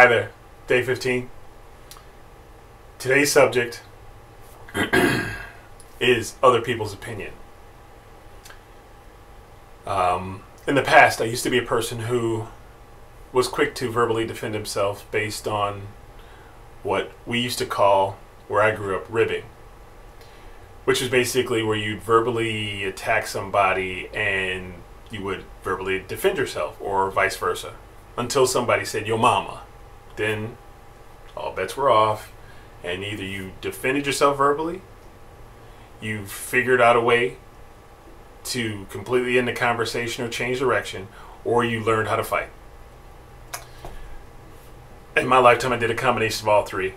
Hi there, day 15. Today's subject is other people's opinion. In the past, I used to be a person who was quick to verbally defend himself based on what we used to call, where I grew up, ribbing, which was basically where you'd verbally attack somebody and you would verbally defend yourself, or vice versa, until somebody said, "Yo mama." Then all bets were off, and either you defended yourself verbally, you figured out a way to completely end the conversation or change direction, or you learned how to fight. In my lifetime, I did a combination of all three.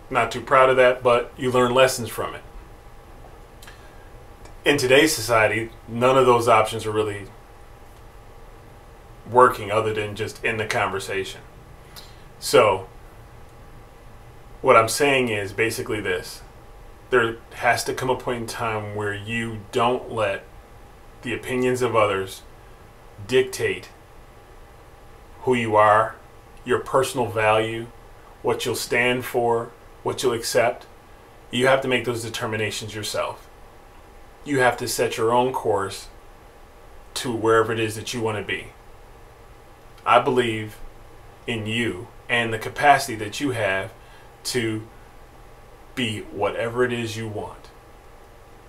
Not too proud of that, but you learn lessons from it. In today's society, none of those options are really working other than just end the conversation. So what I'm saying is basically this: there has to come a point in time where you don't let the opinions of others dictate who you are, your personal value, what you'll stand for, what you'll accept. You have to make those determinations yourself. You have to set your own course to wherever it is that you want to be. I believe in you and the capacity that you have to be whatever it is you want.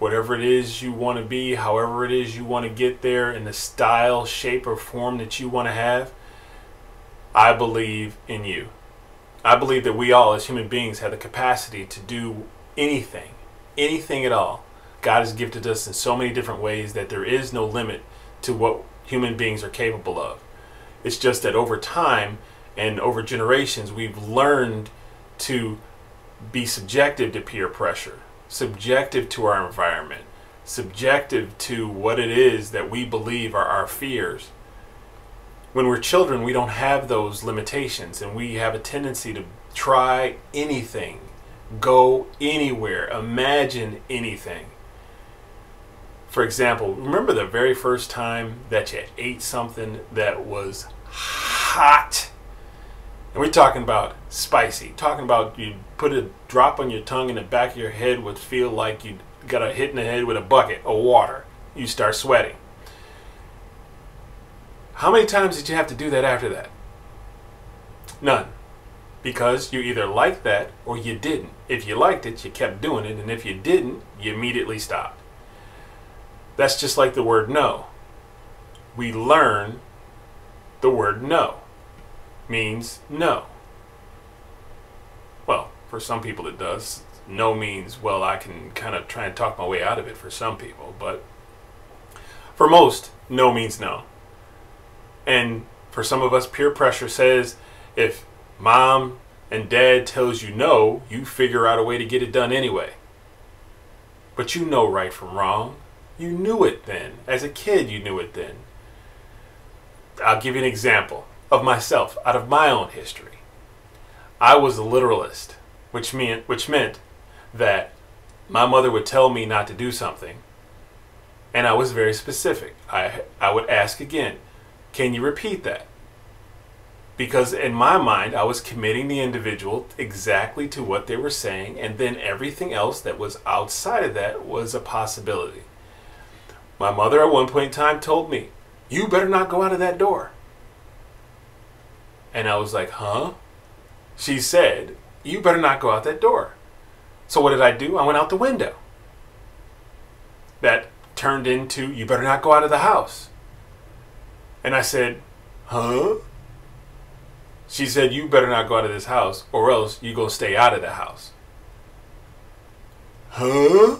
Whatever it is you want to be, however it is you want to get there, in the style, shape, or form that you want to have, I believe in you. I believe that we all as human beings have the capacity to do anything at all. God has gifted us in so many different ways that there is no limit to what human beings are capable of. It's just that over time and over generations, we've learned to be subjective to peer pressure, subjective to our environment, subjective to what it is that we believe are our fears. When we're children, we don't have those limitations, and we have a tendency to try anything, go anywhere, imagine anything. For example, remember the very first time that you ate something that was hot? And we're talking about spicy. Talking about you put a drop on your tongue in the back of your head would feel like you got a hit in the head with a bucket of water. You start sweating. How many times did you have to do that after that? None. Because you either liked that or you didn't. If you liked it, you kept doing it. And if you didn't, you immediately stopped. That's just like the word no. We learn the word no means no. Well, for some people it does. No means, well, I can kind of try and talk my way out of it for some people. But for most, no means no. And for some of us, peer pressure says if mom and dad tells you no, you figure out a way to get it done anyway. But you know right from wrong. You knew it then. As a kid, you knew it then. I'll give you an example of myself out of my own history. I was a literalist, which meant that my mother would tell me not to do something, and I was very specific. I would ask again, "Can you repeat that?" Because in my mind, I was committing the individual exactly to what they were saying, and then everything else that was outside of that was a possibility. My mother at one point in time told me, "You better not go out of that door." And I was like, huh? She said, "You better not go out that door." So what did I do? I went out the window. That turned into, "You better not go out of the house." And I said, huh? She said, "You better not go out of this house or else you're going to stay out of the house." Huh?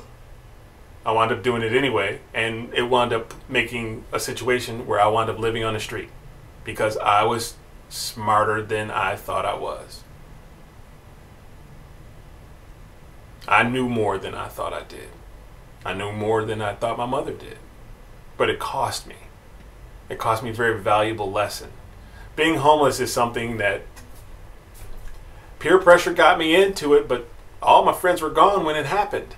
I wound up doing it anyway, and it wound up making a situation where I wound up living on the street because I was smarter than I thought I was. I knew more than I thought I did. I knew more than I thought my mother did. But it cost me. It cost me a very valuable lesson. Being homeless is something that peer pressure got me into it, but all my friends were gone when it happened.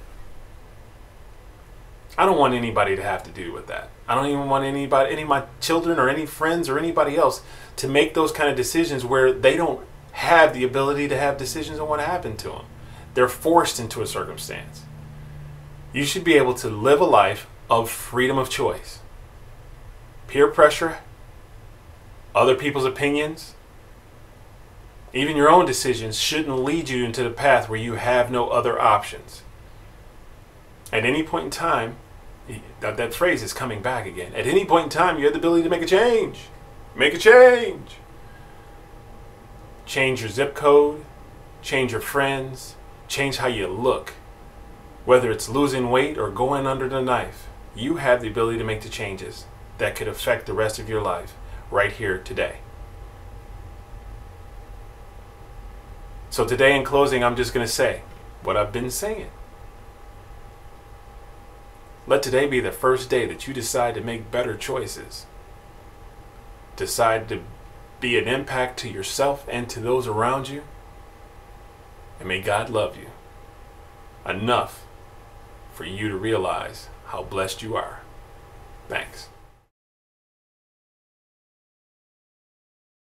I don't want anybody to have to do with that. I don't even want anybody, any of my children or any friends or anybody else to make those kind of decisions where they don't have the ability to have decisions on what happened to them. They're forced into a circumstance. You should be able to live a life of freedom of choice. Peer pressure, other people's opinions, even your own decisions shouldn't lead you into the path where you have no other options. At any point in time, that phrase is coming back again. At any point in time, you have the ability to make a change. Make a change. Change your zip code, change your friends, change how you look. Whether it's losing weight or going under the knife, you have the ability to make the changes that could affect the rest of your life right here today. So today in closing, I'm just going to say what I've been saying. Let today be the first day that you decide to make better choices. Decide to be an impact to yourself and to those around you. And may God love you enough for you to realize how blessed you are. Thanks.